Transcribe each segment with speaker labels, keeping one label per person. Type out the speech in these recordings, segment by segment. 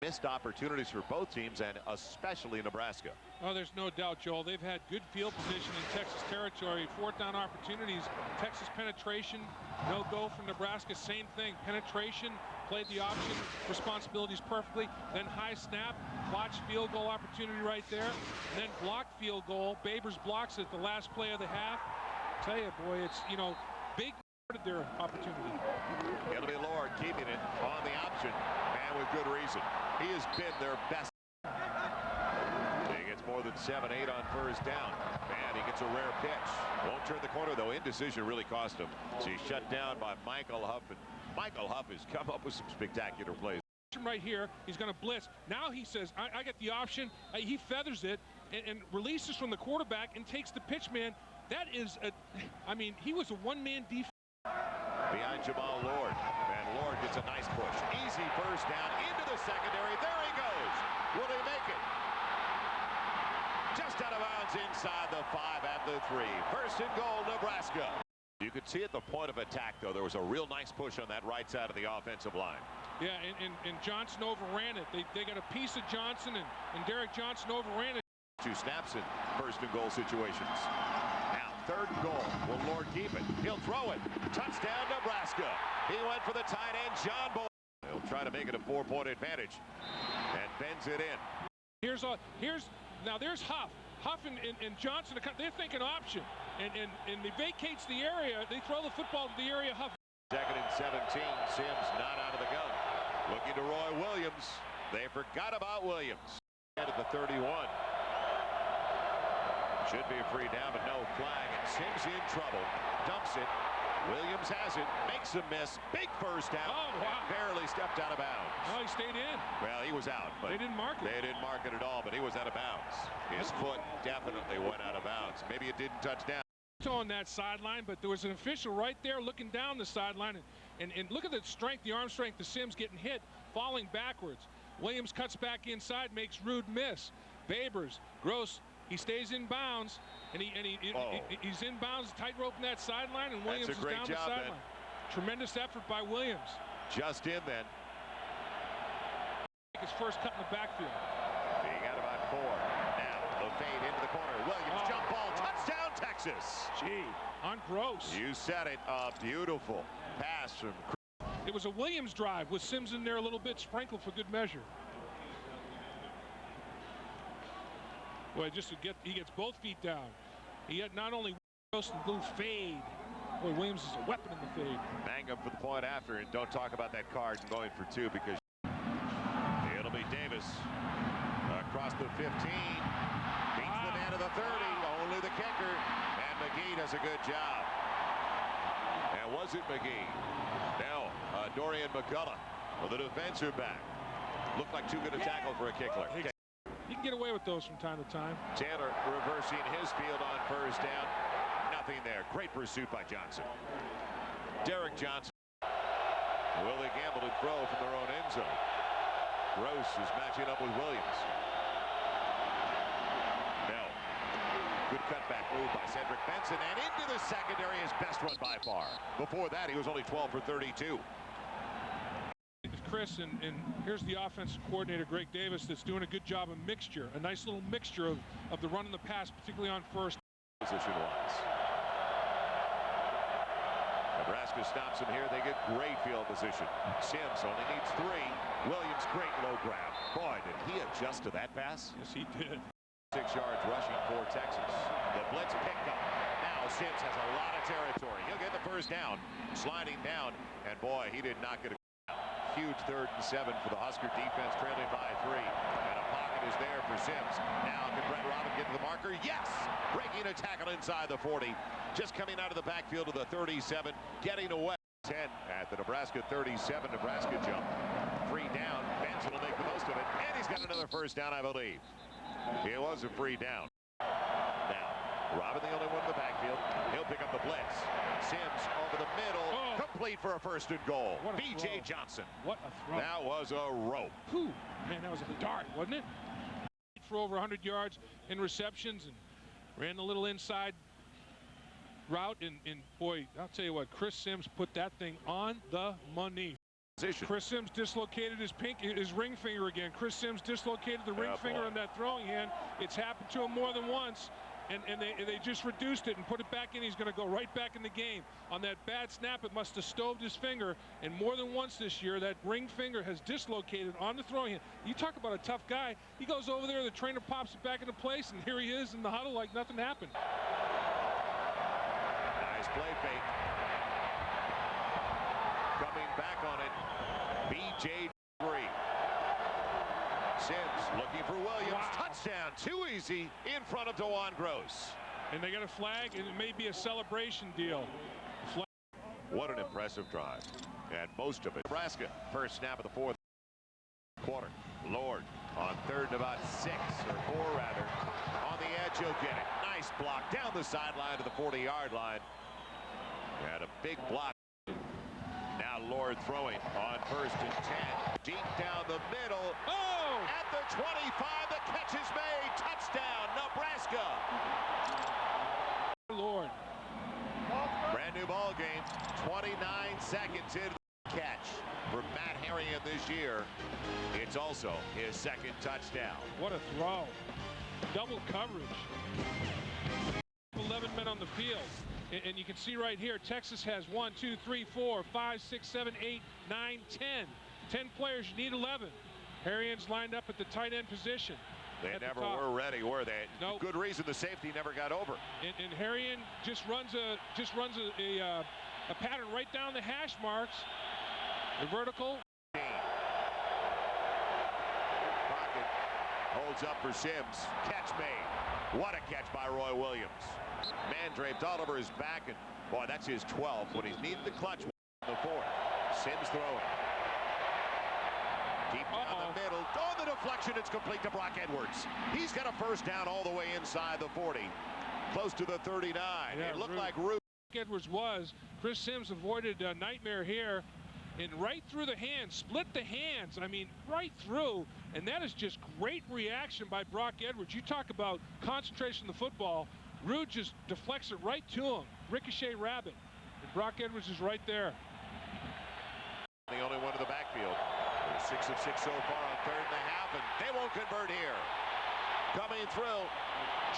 Speaker 1: missed opportunities for both teams, and especially Nebraska.
Speaker 2: Oh, there's no doubt, Joel. They've had good field position in Texas territory. Fourth down opportunities. Texas penetration, no go from Nebraska. Same thing. Penetration, played the option responsibilities perfectly. Then high snap, botched field goal opportunity right there. And then blocked field goal. Babers blocks it the last play of the half. Tell you, boy, it's, you know, big their opportunity.
Speaker 1: It'll be Lord keeping it on the option, and with good reason. He has been their best. He gets more than 7-8 on first down, and he gets a rare pitch. Won't turn the corner, though. Indecision really cost him. So he's shut down by Michael Huff, and Michael Huff has come up with some spectacular plays.
Speaker 2: Right here, he's going to blitz. Now he says, I get the option. He feathers it and releases from the quarterback and takes the pitch man. That is a, I mean, he was a one-man defense.
Speaker 1: Behind Jamal Lord, and Lord gets a nice push. Easy first down into the secondary. There he goes. Will he make it? Just out of bounds inside the 5 at the 3. First and goal, Nebraska. You could see at the point of attack, though, there was a real nice push on that right side of the offensive line.
Speaker 2: Yeah, and Johnson overran it. They got a piece of Johnson, and Derrick Johnson overran it.
Speaker 1: 2 snaps in first and goal situations. Now, third and goal. Will Lord keep it? He'll throw it. Touchdown, Nebraska. He went for the tight end, John Bull. He'll try to make it a 4-point advantage and bends it in.
Speaker 2: Here's now there's Huff. Huff and Johnson, they're thinking option. And he vacates the area. They throw the football to the area. Huff.
Speaker 1: Second and 17. Sims not out of the gun. Looking to Roy Williams. They forgot about Williams. At the 31. Should be a free down, but no flag. And Sims in trouble. Dumps it. Williams has it. Makes a miss. Big first down.
Speaker 2: Oh, wow.
Speaker 1: Barely stepped out of bounds.
Speaker 2: Oh, he stayed in.
Speaker 1: Well, he was out. But
Speaker 2: they didn't mark it.
Speaker 1: They didn't mark it at all, but he was out of bounds. His foot definitely went out of bounds. Maybe it didn't touch down.
Speaker 2: On that sideline, but there was an official right there looking down the sideline, and look at the strength, the arm strength. The Sims getting hit, falling backwards. Williams cuts back inside, makes rude miss. Babers, Gross, he stays in bounds, and he's in bounds, tightrope in that sideline, and Williams is down the sideline. Tremendous effort by Williams.
Speaker 1: Just in then.
Speaker 2: His first cut in the backfield.
Speaker 1: He got about 4. Now the fade into the corner. Williams jump ball, touchdown Texas.
Speaker 2: Gee, on Gross.
Speaker 1: You said it. A beautiful pass from.
Speaker 2: It was a Williams drive with Sims in there a little bit, sprinkled for good measure. Boy, he gets both feet down. He had not only Gross and little fade. Boy, Williams is a weapon in the fade.
Speaker 1: Bang him for the point after, and don't talk about that card and going for 2 because it'll be Davis across the 15. Beats the man of the 30. Only the kicker, and McGee does a good job. And was it McGee? Now Edorian McCullough with the defensive back. Looked like too good a tackle for a kicker.
Speaker 2: He can get away with those from time to time.
Speaker 1: Taylor reversing his field on first down. Nothing there. Great pursuit by Johnson. Derrick Johnson. Will they gamble and throw from their own end zone? Gross is matching up with Williams. No. Good cutback move by Cedric Benson, and into the secondary, his best run by far. Before that, he was only 12 for 32.
Speaker 2: Chris, and here's the offensive coordinator, Greg Davis, that's doing a good job of mixture, a nice little mixture of the run and the pass, particularly on first.
Speaker 1: Position-wise. Nebraska stops him here. They get great field position. Sims only needs 3. Williams, great low grab. Boy, did he adjust to that pass?
Speaker 2: Yes, he did.
Speaker 1: 6 yards rushing for Texas. The blitz picked up. Now Sims has a lot of territory. He'll get the first down. Sliding down, and boy, he did not get a huge 3rd and 7 for the Husker defense, trailing by 3. And a pocket is there for Sims. Now can Brett Robin get to the marker? Yes! Breaking a tackle inside the 40. Just coming out of the backfield of the 37, getting away. 10 at the Nebraska 37. Nebraska jump. 3 down. Benson will make the most of it. And he's got another first down, I believe. It was a free down. Now, Robin the only one in the backfield. He'll pick up the blitz. Sims over the middle. Complete for a first and goal. B.J. Johnson.
Speaker 2: What a throw.
Speaker 1: That was a rope.
Speaker 2: Whew. Man, that was a dart, wasn't it? For over 100 yards in receptions and ran a little inside route. And boy, I'll tell you what, Chris Sims put that thing on the money. Chris Sims dislocated his ring finger again. Chris Sims dislocated the ring finger on that throwing hand. It's happened to him more than once, and they just reduced it and put it back in. He's going to go right back in the game. On that bad snap, it must have stoved his finger, and more than once this year, that ring finger has dislocated on the throwing hand. You talk about a tough guy. He goes over there, the trainer pops it back into place, and here he is in the huddle like nothing happened.
Speaker 1: Nice play fake. Coming back on it, B.J. Sims looking for Williams.
Speaker 2: Wow.
Speaker 1: Touchdown. Too easy in front of DeJuan Gross.
Speaker 2: And they got a flag, and it may be a celebration deal.
Speaker 1: What an impressive drive. And most of it. Nebraska, first snap of the fourth quarter. Lord on third and about 6 or 4 rather. On the edge, he'll get it. Nice block down the sideline to the 40-yard line. And a big block. Now Lord throwing on first and 10. Deep down the middle.
Speaker 2: Oh!
Speaker 1: At the 25, the catch is made. Touchdown, Nebraska.
Speaker 2: Lord.
Speaker 1: Brand new ball game. 29 seconds into the catch for Matt Harrion this year. It's also his second touchdown.
Speaker 2: What a throw. Double coverage. 11 men on the field. And you can see right here, Texas has 1, 2, 3, 4, 5, 6, 7, 8, 9, 10. 10 players, you need 11. Harrion's lined up at the tight end position.
Speaker 1: They never were ready, were they?
Speaker 2: Nope.
Speaker 1: Good reason the safety never got over.
Speaker 2: And Harrion just runs a pattern right down the hash marks. The vertical.
Speaker 1: Pocket holds up for Sims. Catch made. What a catch by Roy Williams. Man draped all over his back, and boy, that's his 12th when he's needed the clutch in the 4th. Sims throwing. Deep down the middle. Oh, the deflection. It's complete to Brock Edwards. He's got a first down all the way inside the 40. Close to the 39.
Speaker 2: Yeah,
Speaker 1: it looked like Root.
Speaker 2: Edwards was. Chris Sims avoided a nightmare here. And right through the hands, split the hands. I mean, right through. And that is just great reaction by Brock Edwards. You talk about concentration in the football. Rude just deflects it right to him. Ricochet rabbit. And Brock Edwards is right there.
Speaker 1: The only one to the backfield. 6 of 6 so far on 3rd and a half, and they won't convert here. Coming through,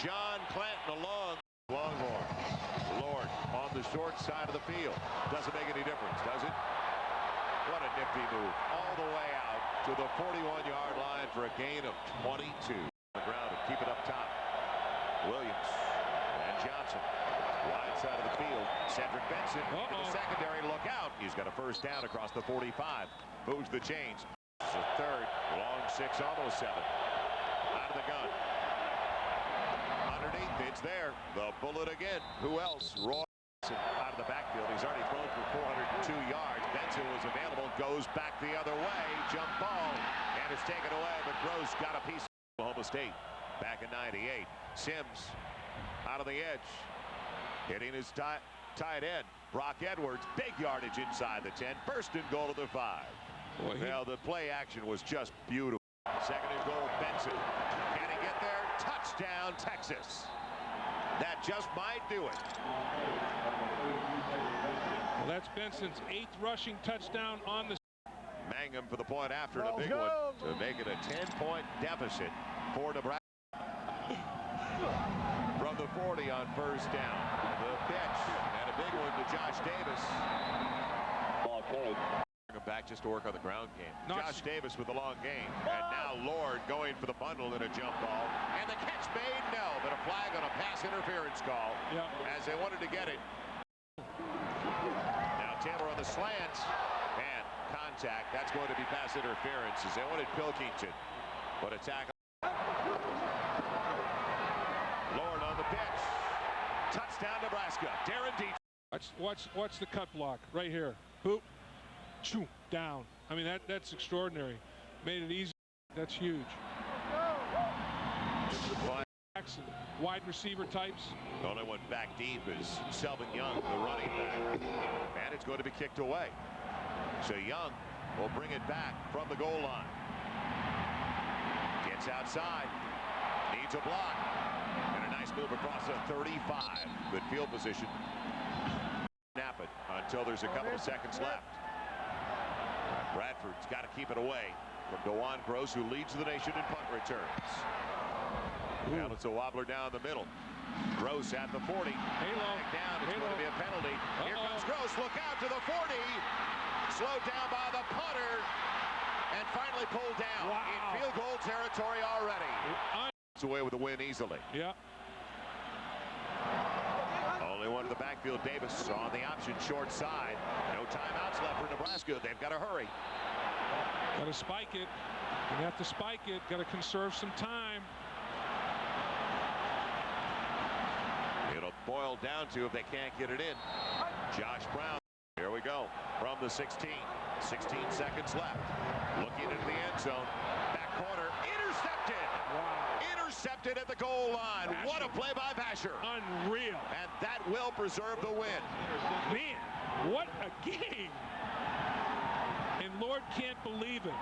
Speaker 1: John Clanton along. Longhorn. Lord on the short side of the field. Doesn't make any difference, does it? What a nifty move. All the way out to the 41-yard line for a gain of 22. On the ground and keep it up top. Williams and Johnson. Wide side of the field. Cedric Benson in the secondary. Look out. He's got a first down across the 45. Moves the chains. It's a 3rd. Long 6, almost 7. Out of the gun. Underneath, it's there. The bullet again. Who else? Roy Benson out of the backfield. He's already thrown for 402 yards. Benson was available. Goes back the other way. Jump ball. And it's taken away. But Gross got a piece of Oklahoma State back in '98. Sims out of the edge. Hitting his tight end. Brock Edwards. Big yardage inside the 10. First and goal to the 5. Well, the play action was just beautiful. 2nd and goal, Benson. Can he get there? Touchdown, Texas. That just might do it.
Speaker 2: Well, that's Benson's 8th rushing touchdown on the.
Speaker 1: Mangum for the point after, and a big one to make it a 10-point deficit for Nebraska. From the 40 on first down. The pitch, and a big one to Josh Davis. Back just to work on the ground game. Josh Davis with the long gain. And now Lord going for the bundle in a jump ball. And the catch made? No, but a flag on a pass interference call. As they wanted to get it. Now Taylor on the slant. And contact. That's going to be pass interference as they wanted Pilkington. But a tackle. Lord on the pitch. Touchdown Nebraska. Darren Dietrich.
Speaker 2: Watch the cut block right here. Hoop. Choo, down. I mean, that's extraordinary. Made it easy. That's huge. Jackson, wide receiver types.
Speaker 1: The only one back deep is Selvin Young, the running back. And it's going to be kicked away. So Young will bring it back from the goal line. Gets outside. Needs a block. And a nice move across the 35. Good field position. Snap it until there's a couple of seconds left. Bradford's got to keep it away from Dewan Gross, who leads the nation in punt returns. Now it's a wobbler down the middle. Gross at the 40.
Speaker 2: Halo.
Speaker 1: Down. It's going to be a penalty. Here comes Gross. Look out to the 40. Slowed down by the punter. And finally pulled down.
Speaker 2: Wow.
Speaker 1: In field goal territory already. It's away with the win easily.
Speaker 2: Yeah.
Speaker 1: Only one to the backfield. Davis on the option short side. No timeouts left for Nebraska. They've got to hurry.
Speaker 2: Got to spike it. You have to spike it. Got to conserve some time.
Speaker 1: It'll boil down to if they can't get it in. Josh Brown. Here we go. From the 16. 16 seconds left. Looking into the end zone. Back corner. Intercepted.
Speaker 2: Wow.
Speaker 1: Intercepted at the goal line.
Speaker 2: Vasher.
Speaker 1: What a play by Vasher.
Speaker 2: Unreal.
Speaker 1: And that will preserve the win.
Speaker 2: Man, what a game. And Lord can't believe it.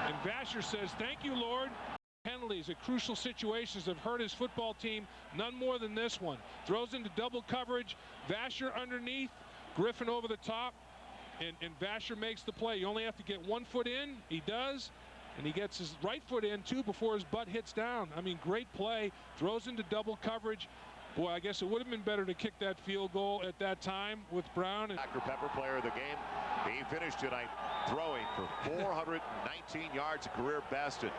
Speaker 2: And Vasher says, thank you, Lord. Penalties at crucial situations have hurt his football team, none more than this one. Throws into double coverage. Vasher underneath. Griffin over the top. And Vasher makes the play. You only have to get 1 foot in. He does. And he gets his right foot in, too, before his butt hits down. I mean, great play. Throws into double coverage. Boy, I guess it would have been better to kick that field goal at that time with Brown.
Speaker 1: Dr. Pepper, player of the game. He finished tonight throwing for 419 yards, a career best. And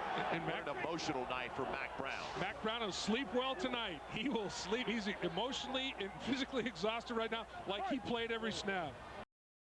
Speaker 1: an emotional night for Mac Brown.
Speaker 2: Mac Brown will sleep well tonight. He will sleep. He's emotionally and physically exhausted right now, like he played every snap.